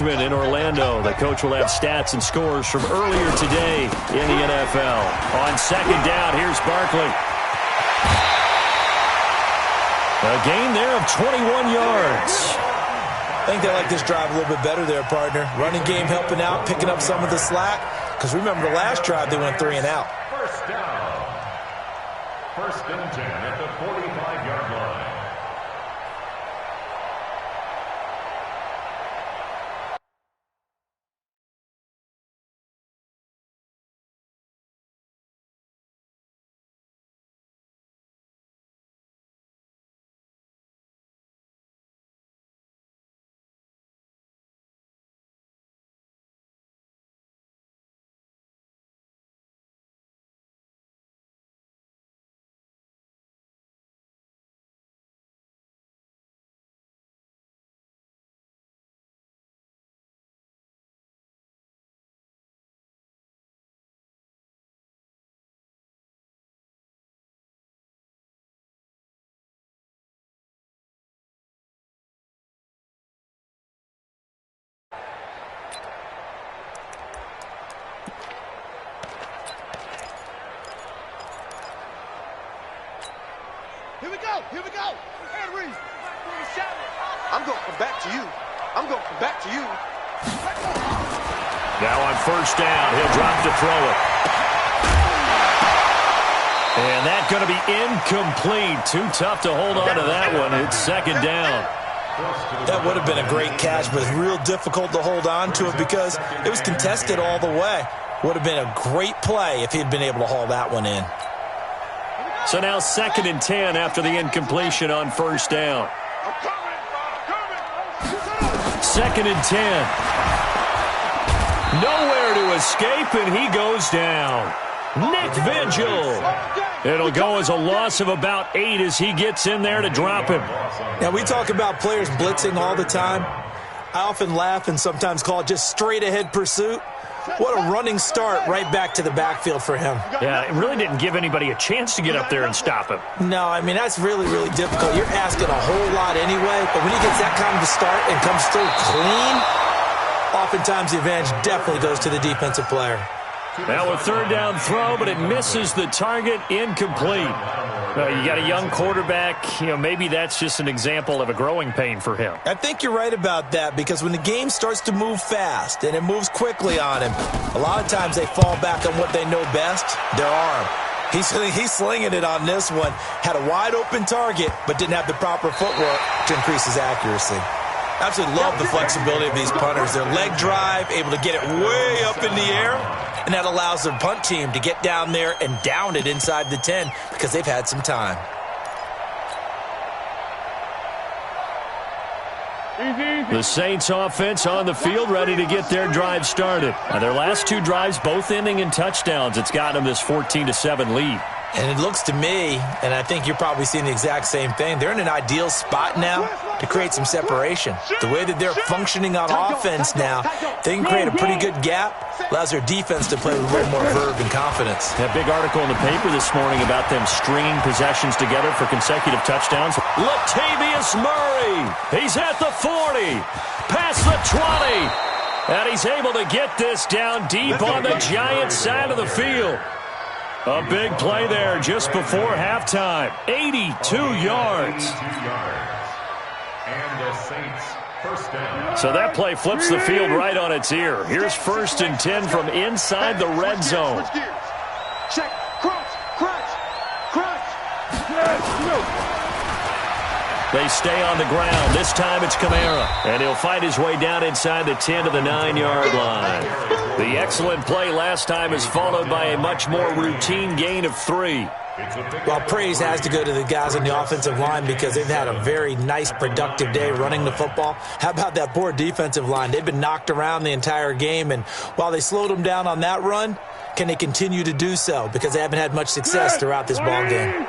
In Orlando, the coach will have stats and scores from earlier today in the NFL. On second down, here's Barkley. A gain there of 21 yards. I think they like this drive a little bit better there, partner. Running game helping out, picking up some of the slack. Because remember the last drive, they went 3 and out. First down. First and 10 at the 45-yard line. Here we go. Ed Reeves. I'm going to come back to you. I'm going to come back to you. Now on first down, he'll drop to throw it. And that's going to be incomplete. Too tough to hold on to that one. It's second down. That would have been a great catch, but it's real difficult to hold on to it because it was contested all the way. Would have been a great play if he had been able to haul that one in. So now second and 10 after the incompletion on first down. Second and 10. Nowhere to escape, and he goes down. Nick Vigil. It'll go as a loss of about 8 as he gets in there to drop him. Now, we talk about players blitzing all the time. I often laugh and sometimes call it just straight-ahead pursuit. What a running start right back to the backfield for him. Yeah, it really didn't give anybody a chance to get up there and stop him. No, I mean, that's really, really difficult. You're asking a whole lot anyway, but when he gets that kind of a start and comes through clean, oftentimes the advantage definitely goes to the defensive player. Now a third down throw, but it misses the target, incomplete. You got a young quarterback, maybe that's just an example of a growing pain for him. I think you're right about that because when the game starts to move fast and it moves quickly on him, a lot of times they fall back on what they know best, their arm. He's slinging it on this one. Had a wide open target, but didn't have the proper footwork to increase his accuracy. Absolutely love the flexibility of these punters. Their leg drive, able to get it way up in the air, and that allows their punt team to get down there and down it inside the 10 because they've had some time. The Saints offense on the field ready to get their drive started. Now, their last 2 drives both ending in touchdowns. It's got them this 14-7 lead. And it looks to me, and I think you're probably seeing the exact same thing, they're in an ideal spot now to create some separation. The way that they're functioning on offense now, they can create a pretty good gap, allows their defense to play with a little more verve and confidence. That big article in the paper this morning about them stringing possessions together for consecutive touchdowns. Latavius Murray, he's at the 40, past the 20, and he's able to get this down deep on the Giants side of the field. A big play there just before halftime. 82 yards. And the Saints first down. So that play flips the field right on its ear. Here's first and 10 from inside the red zone. Check, crunch, crunch, crunch. They stay on the ground. This time it's Kamara. And he'll fight his way down inside the 10 to the 9-yard line. The excellent play last time is followed by a much more routine gain of 3. Well, praise has to go to the guys on the offensive line because they've had a very nice, productive day running the football. How about that poor defensive line? They've been knocked around the entire game, and while they slowed them down on that run, can they continue to do so? Because they haven't had much success throughout this ball game.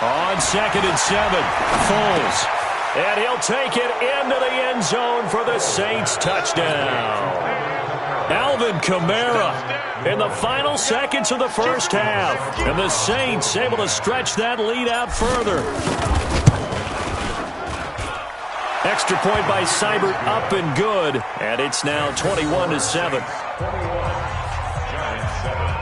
On second and 7, Foles. And he'll take it into the end zone for the Saints touchdown. Alvin Kamara in the final seconds of the first half. And the Saints able to stretch that lead out further. Extra point by Seibert, up and good. And it's now 21-7. 21, Giants 7.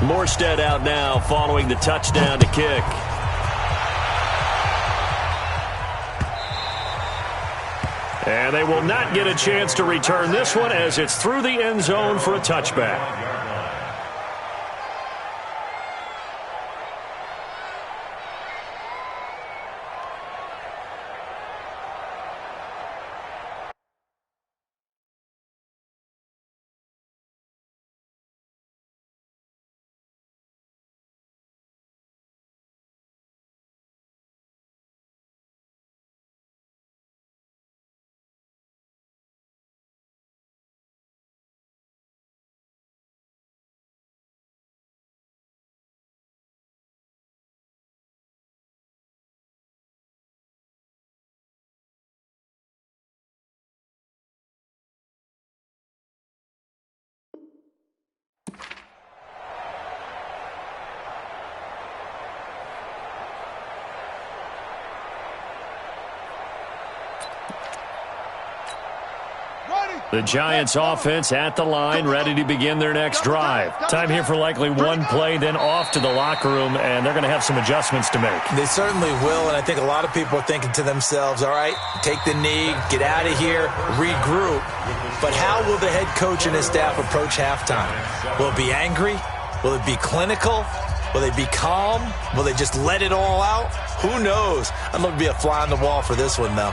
Morstead out now following the touchdown to kick. And they will not get a chance to return this one as it's through the end zone for a touchback. The Giants offense at the line, ready to begin their next drive. Time here for likely one play, then off to the locker room, and they're going to have some adjustments to make. They certainly will, and I think a lot of people are thinking to themselves, all right, take the knee, get out of here, regroup. But how will the head coach and his staff approach halftime? Will it be angry? Will it be clinical? Will they be calm? Will they just let it all out? Who knows? I'm going to be a fly on the wall for this one, though.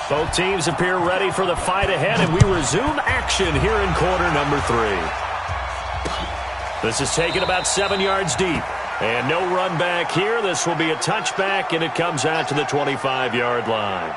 Both teams appear ready for the fight ahead, and we resume action here in quarter number 3. This is taken about 7 yards deep. And no run back here. This will be a touchback, and it comes out to the 25-yard line.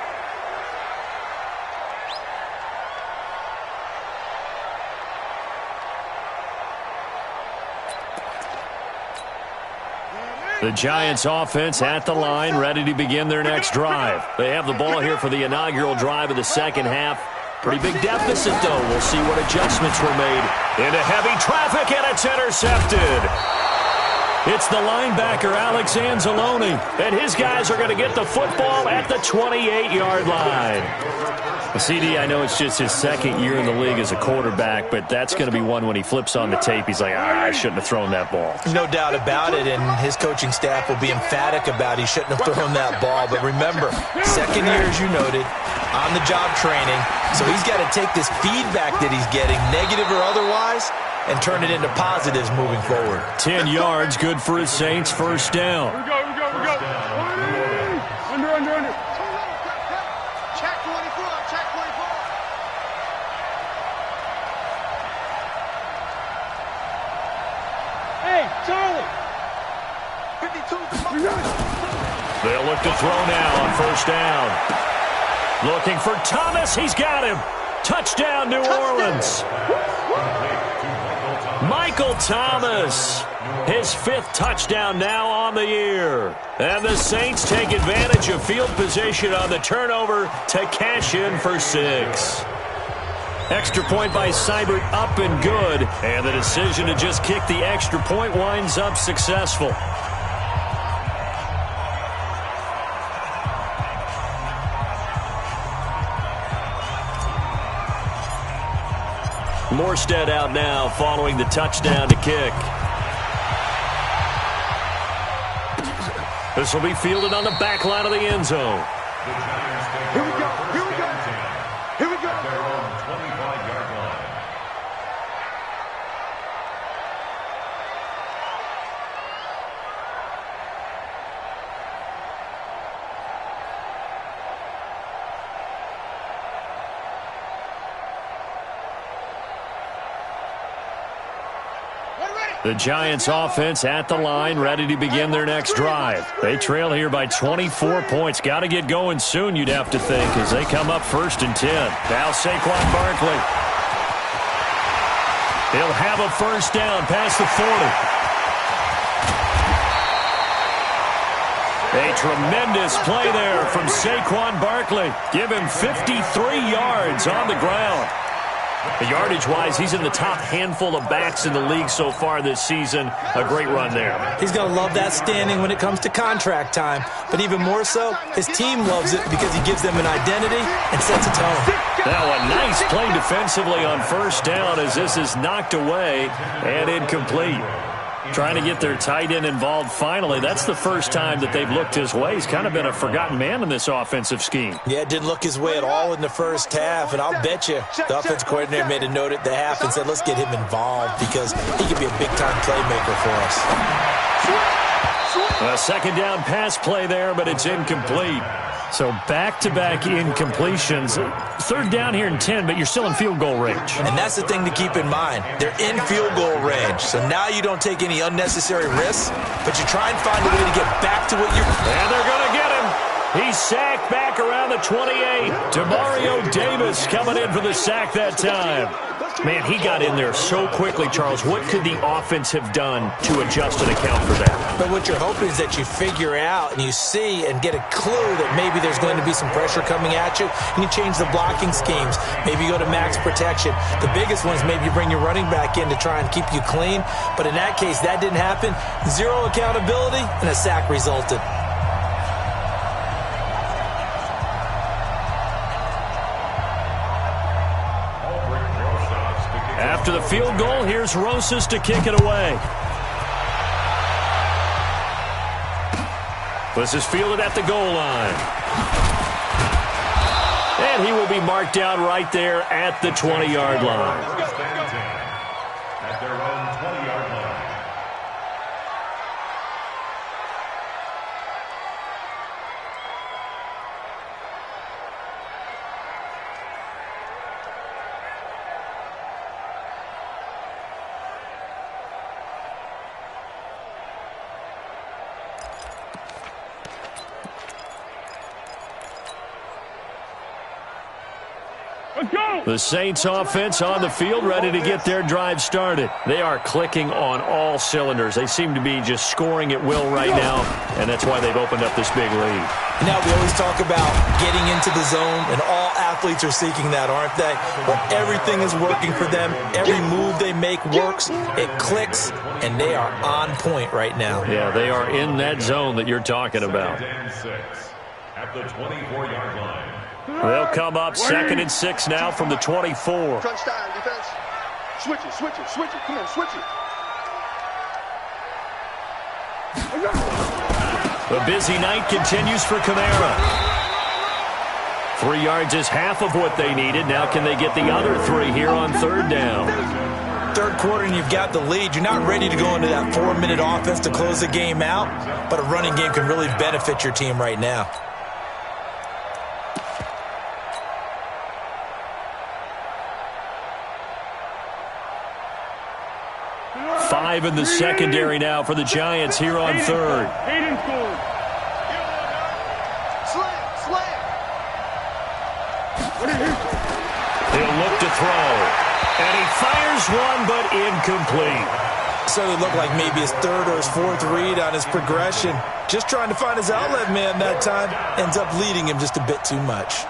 The Giants offense at the line, ready to begin their next drive. They have the ball here for the inaugural drive of the second half. Pretty big deficit, though. We'll see what adjustments were made. Into heavy traffic, and it's intercepted. It's the linebacker, Alex Anzalone, and his guys are going to get the football at the 28-yard line. CD, I know it's just his second year in the league as a quarterback, but that's going to be one when he flips on the tape. He's like, I shouldn't have thrown that ball. No doubt about it, and his coaching staff will be emphatic about he shouldn't have thrown that ball. But remember, second year, as you noted, on-the-job training, so he's got to take this feedback that he's getting, negative or otherwise, and turn it into positives moving forward. 10 yards, good for his Saints, first down. Here we go, here we go, here we go. Under. Check 24, check 24. Hey, Charlie. 52. They'll look to throw now on first down. Looking for Thomas. He's got him. Touchdown, New Orleans. Michael Thomas, his 5th touchdown now on the year. And the Saints take advantage of field position on the turnover to cash in for 6. Extra point by Seibert, up and good. And the decision to just kick the extra point winds up successful. Morstead out now following the touchdown to kick. This will be fielded on the back line of the end zone. Here we go, here we go. Here we go. At their own 25-yard line. The Giants offense at the line, ready to begin their next drive. They trail here by 24 points. Got to get going soon, you'd have to think, as they come up 1st and 10. Now Saquon Barkley. He'll have a first down past the 40. A tremendous play there from Saquon Barkley. Give him 53 yards on the ground. Yardage-wise, he's in the top handful of backs in the league so far this season. A great run there. He's going to love that standing when it comes to contract time. But even more so, his team loves it because he gives them an identity and sets a tone. Now a nice play defensively on first down as this is knocked away and incomplete. Trying to get their tight end involved finally. That's the first time that they've looked his way. He's kind of been a forgotten man in this offensive scheme. Yeah, it didn't look his way at all in the first half, and I'll bet you the offensive coordinator made a note at the half and said, let's get him involved because he could be a big-time playmaker for us. A second down pass play there, but it's incomplete. So back-to-back incompletions. Third down here and 10, but you're still in field goal range. And that's the thing to keep in mind. They're in field goal range. So now you don't take any unnecessary risks, but you try and find a way to get back to what you're... And they're going to get him. He's sacked back around the 28. Demario Davis coming in for the sack that time. Man, he got in there so quickly, Charles. What could the offense have done to adjust and account for that? But what you're hoping is that you figure out and you see and get a clue that maybe there's going to be some pressure coming at you, and you change the blocking schemes. Maybe you go to max protection. The biggest one is maybe you bring your running back in to try and keep you clean. But in that case, that didn't happen. Zero accountability, and a sack resulted. After the field goal, here's Rosas to kick it away. This is fielded at the goal line. And he will be marked down right there at the 20-yard line. At their own 20-yard line. The Saints offense on the field, ready to get their drive started. They are clicking on all cylinders. They seem to be just scoring at will right now, and that's why they've opened up this big lead. Now, we always talk about getting into the zone, and all athletes are seeking that, aren't they? But everything is working for them. Every move they make works. It clicks, and they are on point right now. Yeah, they are in that zone that you're talking about. Second and 6 at the 24-yard line. They'll come up 2nd and 6 now from the 24. Crunch time, defense. Switch it, switch it, switch it. Come on, switch it. The busy night continues for Kamara. 3 yards is half of what they needed. Now can they get the other 3 here on third down? Third quarter and you've got the lead. You're not ready to go into that 4-minute offense to close the game out, but a running game can really benefit your team right now. 5 in the secondary now for the Giants here on third. He'll look to throw. And he fires one, but incomplete. So it looked like maybe his third or his fourth read on his progression. Just trying to find his outlet man that time. Ends up leading him just a bit too much.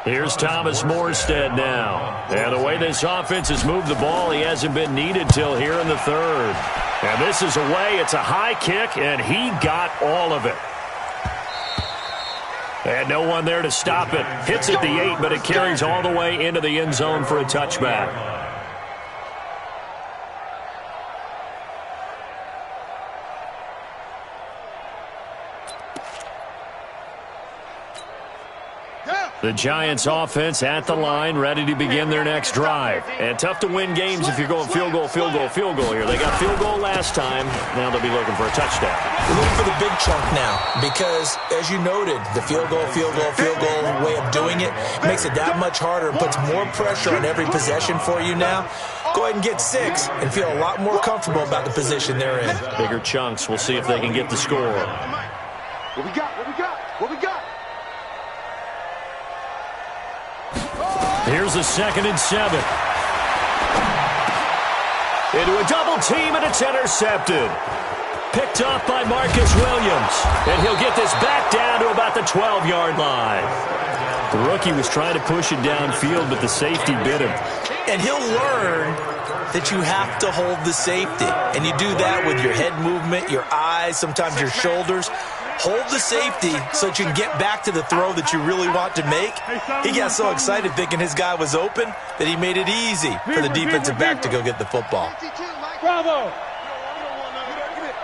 Here's Thomas Morstead now. And the way this offense has moved the ball, he hasn't been needed till here in the third. And this is away. It's a high kick, and he got all of it. And no one there to stop it. Hits at the 8, but it carries all the way into the end zone for a touchback. The Giants offense at the line, ready to begin their next drive. And tough to win games if you're going field goal, field goal, field goal here. They got field goal last time. Now they'll be looking for a touchdown. We're looking for the big chunk now because, as you noted, the field goal way of doing it makes it that much harder and puts more pressure on every possession for you now. Go ahead and get 6 and feel a lot more comfortable about the position they're in. Bigger chunks. We'll see if they can get the score. What we got? What we got? What we got? Here's a 2nd and 7. Into a double team, and it's intercepted. Picked off by Marcus Williams. And he'll get this back down to about the 12-yard line. The rookie was trying to push it downfield, but the safety bit him. And he'll learn that you have to hold the safety. And you do that with your head movement, your eyes, sometimes your shoulders. Hold the safety so that you can get back to the throw that you really want to make. He got so excited thinking his guy was open that he made it easy for the defensive back to go get the football. Bravo!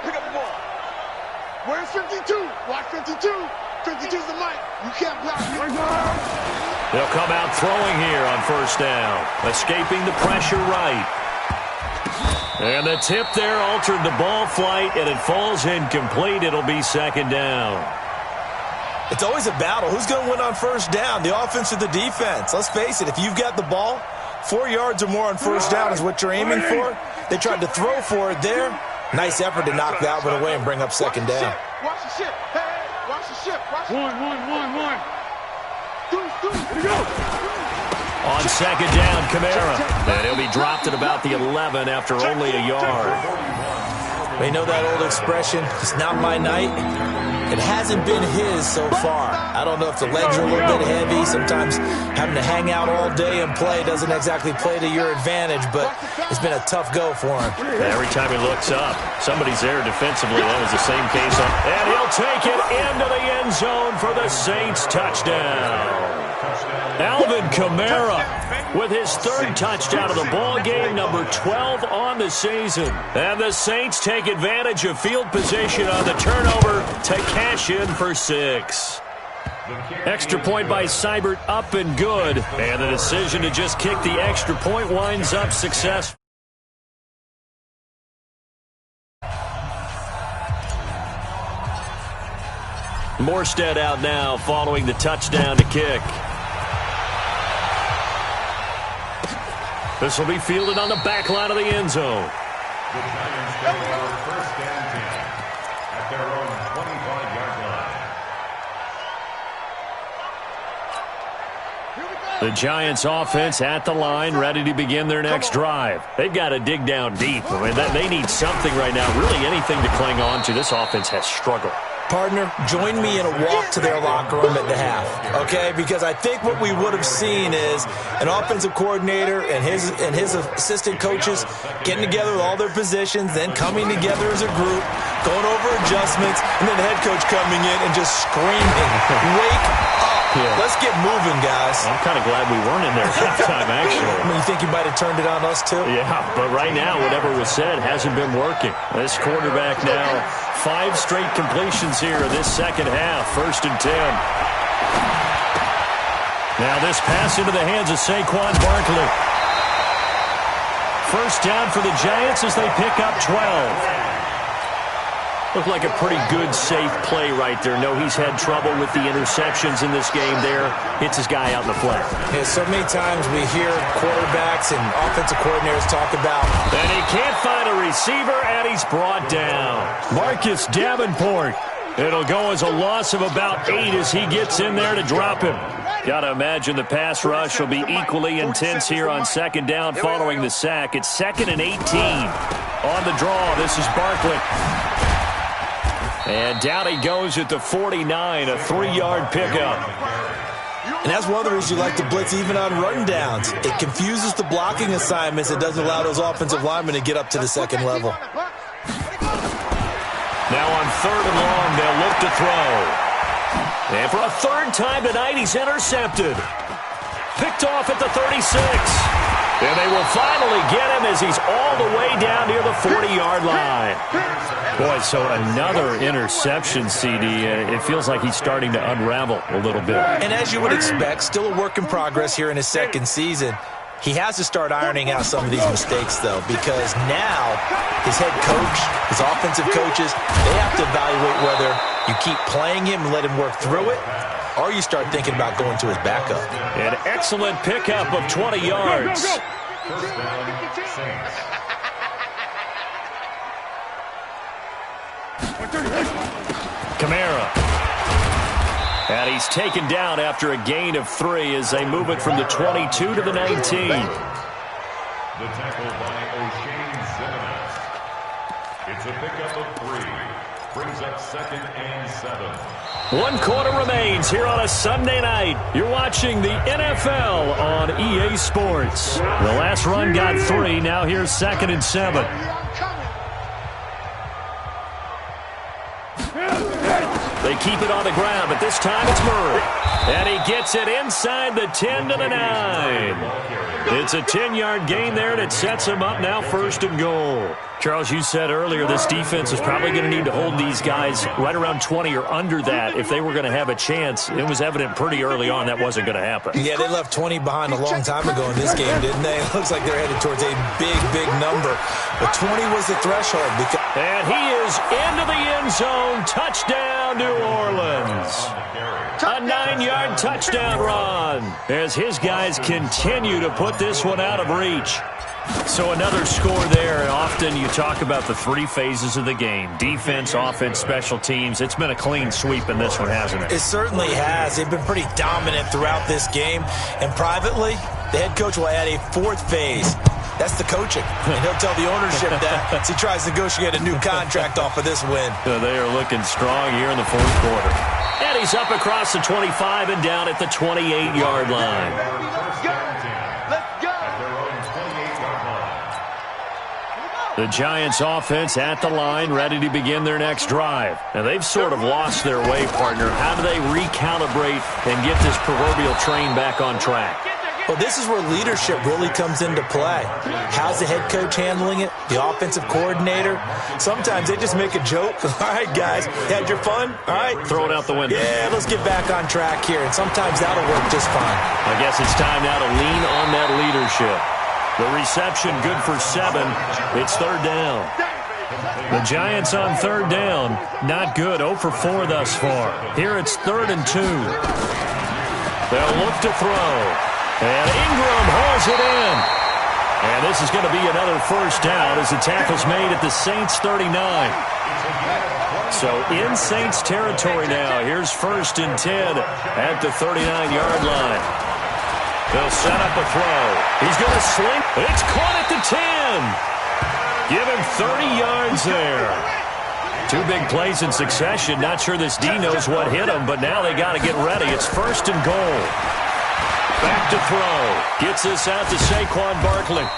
Pick up the ball. Where's 52? Watch 52. 52's the mic. You can't block me. They'll come out throwing here on 1st down. Escaping the pressure right. And the tip there altered the ball flight, and it falls incomplete. It'll be 2nd down. It's always a battle. Who's going to win on 1st down, the offense or the defense? Let's face it, if you've got the ball, 4 yards or more on 1st down is what you're aiming for. They tried to throw for it there. Nice effort to knock that one away and bring up 2nd down. Watch the ship. Hey, watch the ship. Watch one. Deuce. Here we go. On 2nd down, Kamara. And he'll be dropped at about the 11 after only a yard. We know that old expression, it's not my night. It hasn't been his so far. I don't know if the legs are a little bit heavy. Sometimes having to hang out all day and play doesn't exactly play to your advantage, but it's been a tough go for him. Every time he looks up, somebody's there defensively. That was the same case. And he'll take it into the end zone for the Saints touchdown. Alvin Kamara with his 3rd touchdown of the ball game, number 12 on the season. And the Saints take advantage of field position on the turnover to cash in for 6. Extra point by Seibert, up and good. And the decision to just kick the extra point winds up successful. Morstead out now following the touchdown to kick. This will be fielded on the back line of the end zone. The Giants go for 1st and 10 at their own 25-yard line. The Giants offense at the line, ready to begin their next drive. They've got to dig down deep. I mean, they need something right now, really anything to cling on to. This offense has struggled. Partner, join me in a walk to their locker room at the half, okay? Because I think what we would have seen is an offensive coordinator and his assistant coaches getting together with all their positions, then coming together as a group, going over adjustments, and then the head coach coming in and just screaming, "Wake up! Yeah. Let's get moving, guys." I'm kind of glad we weren't in there at halftime, actually. I mean, you think you might have turned it on us, too? Yeah, but right now, whatever was said hasn't been working. This quarterback now, 5 straight completions here in this 2nd half. 1st and 10. Now this pass into the hands of Saquon Barkley. 1st down for the Giants as they pick up 12. Looked like a pretty good, safe play right there. No, he's had trouble with the interceptions in this game there. Hits his guy out in the flat. Yeah, so many times we hear quarterbacks and offensive coordinators talk about, and he can't find a receiver, and he's brought down. Marcus Davenport. It'll go as a loss of about 8 as he gets in there to drop him. Got to imagine the pass rush will be equally intense here on 2nd down following the sack. It's 2nd and 18. On the draw, this is Barkley. And down he goes at the 49, a 3-yard pickup. And that's one of the reasons you like to blitz even on run downs. It confuses the blocking assignments. It doesn't allow those offensive linemen to get up to the 2nd level. Now on 3rd and long, they'll look to throw. And for a 3rd time tonight, he's intercepted. Picked off at the 36. And they will finally get him as he's all the way down near the 40-yard line. Boy, so another interception, CD. It feels like he's starting to unravel a little bit. And as you would expect, still a work in progress here in his second season. He has to start ironing out some of these mistakes, though, because now his head coach, his offensive coaches, they have to evaluate whether you keep playing him and let him work through it, or you start thinking about going to his backup. An excellent pickup of 20 yards. First down, Saints. Kamara. And he's taken down after a gain of 3 as they move it from the 22 to the 19. The tackle by O'Shane Zimenez. It's a pickup of 3. Brings up 2nd and 7. 1 quarter remains here on a Sunday night. You're watching the NFL on EA Sports. The last run got 3. Now here's 2nd and 7. They keep it on the ground, but this time it's Murray. And he gets it inside the 10 to the 9. It's a 10-yard gain there, and it sets him up now 1st and goal. Charles, you said earlier this defense is probably going to need to hold these guys right around 20 or under that if they were going to have a chance. It was evident pretty early on that wasn't going to happen. Yeah, they left 20 behind a long time ago in this game, didn't they? It looks like they're headed towards a big, big number. But 20 was the threshold. And he is into the end zone. Touchdown, New Orleans. A 9-yard touchdown run as his guys continue to put this one out of reach. So another score there, and often you talk about the 3 phases of the game. Defense, offense, special teams. It's been a clean sweep in this one, hasn't it? It certainly has. They've been pretty dominant throughout this game. And privately, the head coach will add a 4th phase. That's the coaching. And he'll tell the ownership that as he tries to negotiate a new contract off of this win. So they are looking strong here in the 4th quarter. And he's up across the 25 and down at the 28-yard line. The Giants offense at the line, ready to begin their next drive. Now, they've sort of lost their way, partner. How do they recalibrate and get this proverbial train back on track? Well, this is where leadership really comes into play. How's the head coach handling it? The offensive coordinator? Sometimes they just make a joke. All right, guys, had your fun? All right. Throw it out the window. Yeah, let's get back on track here. And sometimes that'll work just fine. I guess it's time now to lean on that leadership. The reception good for 7. It's 3rd down. The Giants on 3rd down. Not good. 0 for 4 thus far. Here it's 3rd and 2. They'll look to throw. And Ingram hauls it in. And this is going to be another 1st down as the tackle's made at the Saints 39. So in Saints territory now. Here's 1st and 10 at the 39-yard line. They'll set up a throw. He's going to sling. It's caught at the 10. Give him 30 yards there. 2 big plays in succession. Not sure this D knows what hit him, but now they got to get ready. It's 1st and goal. Back to throw. Gets this out to Saquon Barkley.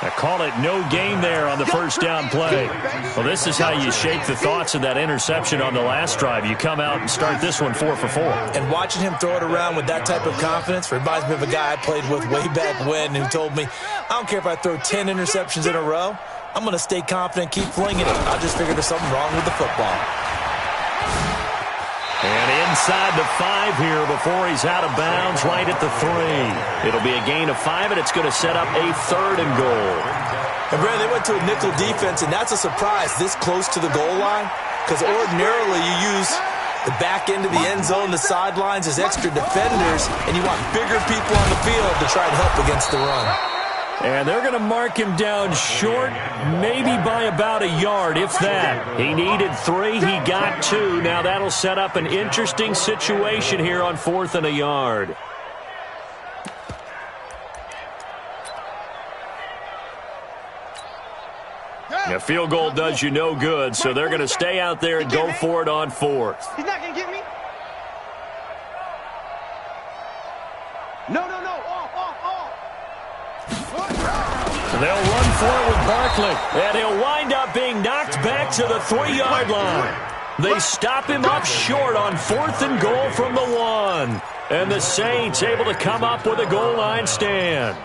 I call it no gain there on the 1st down play. Well, this is how you shake the thoughts of that interception on the last drive. You come out and start this one 4 for 4. And watching him throw it around with that type of confidence reminds me of a guy I played with way back when who told me, I don't care if I throw 10 interceptions in a row. I'm going to stay confident, keep flinging it. I just figured there's something wrong with the football. And inside the 5 here before he's out of bounds, right at the 3. It'll be a gain of 5, and it's going to set up a 3rd and goal. And, Brandon, they went to a nickel defense, and that's a surprise this close to the goal line, because ordinarily you use the back end of the end zone, the sidelines as extra defenders, and you want bigger people on the field to try and help against the run. And they're going to mark him down short, maybe by about a yard, if that. He needed 3. He got 2. Now that'll set up an interesting situation here on 4th and a yard. A field goal does you no good, so they're going to stay out there and go for it on 4th. He's not going to get me. No. They'll run for it with Barkley, and he'll wind up being knocked back to the 3-yard line. They stop him up short on 4th and goal from the 1. And the Saints able to come up with a goal line stand.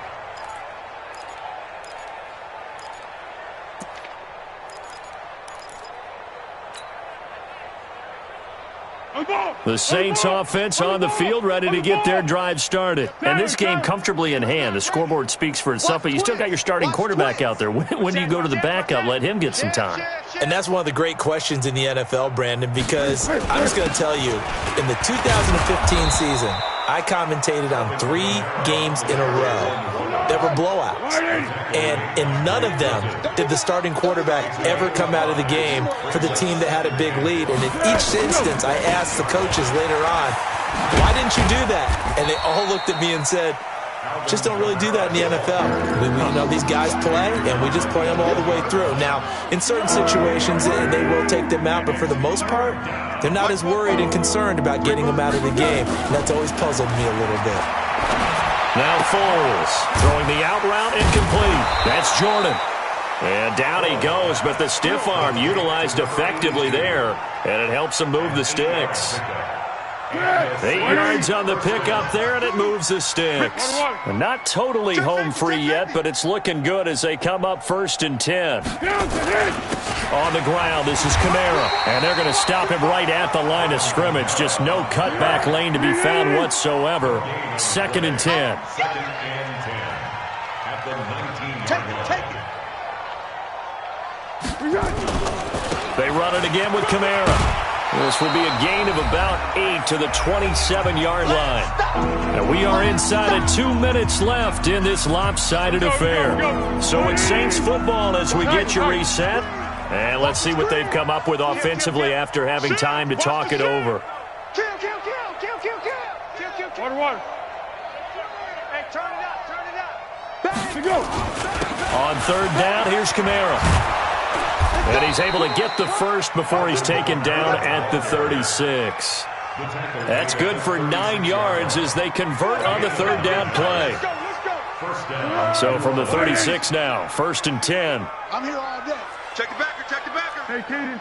The Saints offense on the field, ready to get their drive started. And this game comfortably in hand. The scoreboard speaks for itself, but you still got your starting quarterback out there. When do you go to the backup? Let him get some time. And that's one of the great questions in the NFL, Brandon, because I'm just going to tell you, in the 2015 season, I commentated on 3 games in a row that were blowouts. And in none of them did the starting quarterback ever come out of the game for the team that had a big lead. And in each instance, I asked the coaches later on, why didn't you do that? And they all looked at me and said, just don't really do that in the NFL. These guys play, and we just play them all the way through. Now, in certain situations, they will take them out, but for the most part, they're not as worried and concerned about getting them out of the game. And that's always puzzled me a little bit. Now Foles throwing the out route incomplete. That's Jordan. And down he goes, but the stiff arm utilized effectively there, and it helps him move the sticks. 8 yards on the pickup there, and it moves the sticks. Not totally home free yet, but it's looking good as they come up 1st and 10. On the ground, this is Kamara, and they're going to stop him right at the line of scrimmage. Just no cutback lane to be found whatsoever. 2nd and 10. 2nd and 10 at the 19-yard line. They run it again with Kamara. This will be a gain of about 8 to the 27-yard line. And we are inside of 2 minutes left in this lopsided affair. So it's Saints football as we get you reset. And let's see what they've come up with offensively after having time to talk it over. Kill. 1-1. Hey, turn it up. Bang. On 3rd down, here's Kamara. And he's able to get the first before he's taken down at the 36. That's good for 9 yards as they convert on the 3rd down play. So from the 36 now, 1st and 10. I'm here all day. Check the backer. Hey, Keaton.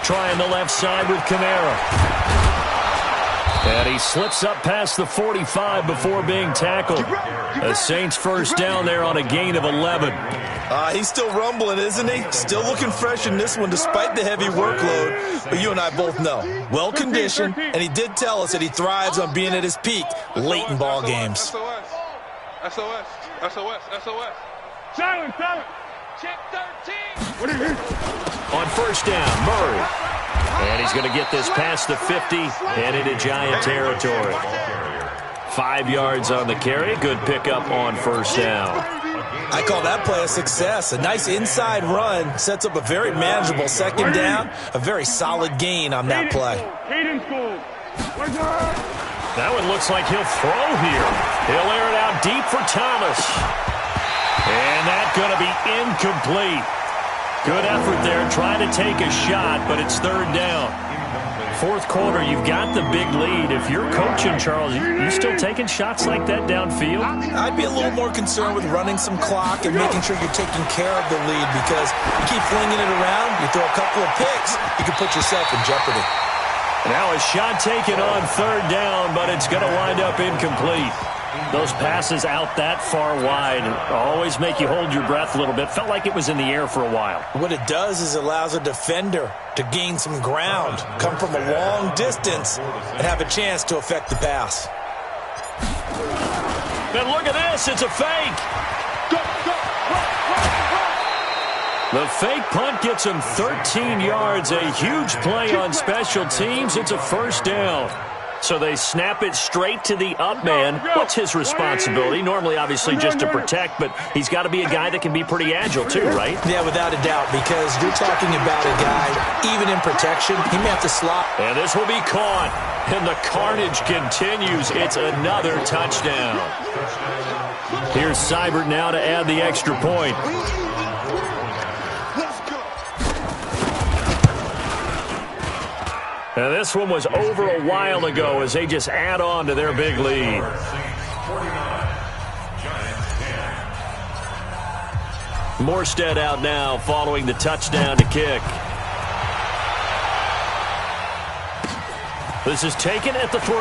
Trying the left side with Kamara. And he slips up past the 45 before being tackled. A Saints first down there on a gain of 11. He's still rumbling, isn't he? Still looking fresh in this one despite the heavy workload. But you and I both know, well-conditioned, and he did tell us that he thrives on being at his peak late in ball games. SOS. Silent. Check 13. On 1st down, Murray. And he's going to get this past the 50 and into Giant territory. 5 yards on the carry. Good pickup on 1st down. I call that play a success. A nice inside run sets up a very manageable 2nd down. A very solid gain on that play. That one looks like he'll throw here. He'll air it out deep for Thomas. And that's going to be incomplete. Good effort there, trying to take a shot, but it's 3rd down. 4th quarter, you've got the big lead. If you're coaching, Charles, you still taking shots like that downfield? I'd be a little more concerned with running some clock and making sure you're taking care of the lead, because you keep flinging it around, you throw a couple of picks, you can put yourself in jeopardy. Now a shot taken on 3rd down, but it's going to wind up incomplete. Those passes out that far wide always make you hold your breath a little bit. Felt like it was in the air for a while. What it does is allows a defender to gain some ground, come from a long distance, and have a chance to affect the pass. And look at this. It's a fake. The fake punt gets him 13 yards. A huge play on special teams. It's a 1st down. So they snap it straight to the up man. What's his responsibility? Normally, obviously, just to protect, but he's got to be a guy that can be pretty agile too, right? Yeah, without a doubt, because you're talking about a guy, even in protection, he may have to slot. And this will be caught, and the carnage continues. It's another touchdown. Here's Seibert now to add the extra point. And this one was over a while ago as they just add on to their big lead. Morstead out now following the touchdown to kick. This is taken at the 3.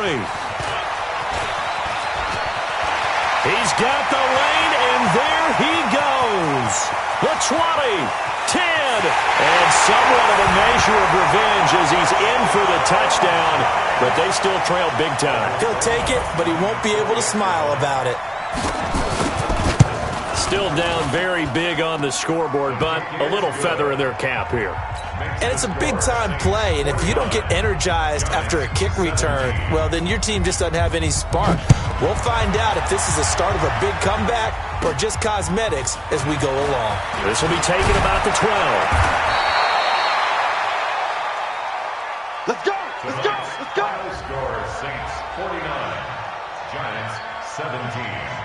He's got the lane, and there he goes. goes. The 20, 10, and somewhat of a measure of revenge as he's in for the touchdown, but they still trail big time. He'll take it, but he won't be able to smile about it. Still down very big on the scoreboard, but a little feather in their cap here. And it's a big-time play, and if you don't get energized after a kick return, well, then your team just doesn't have any spark. We'll find out if this is the start of a big comeback or just cosmetics as we go along. This will be taken about the 12. Let's go! Let's go! Let's go! Final score, Saints 49, Giants 17.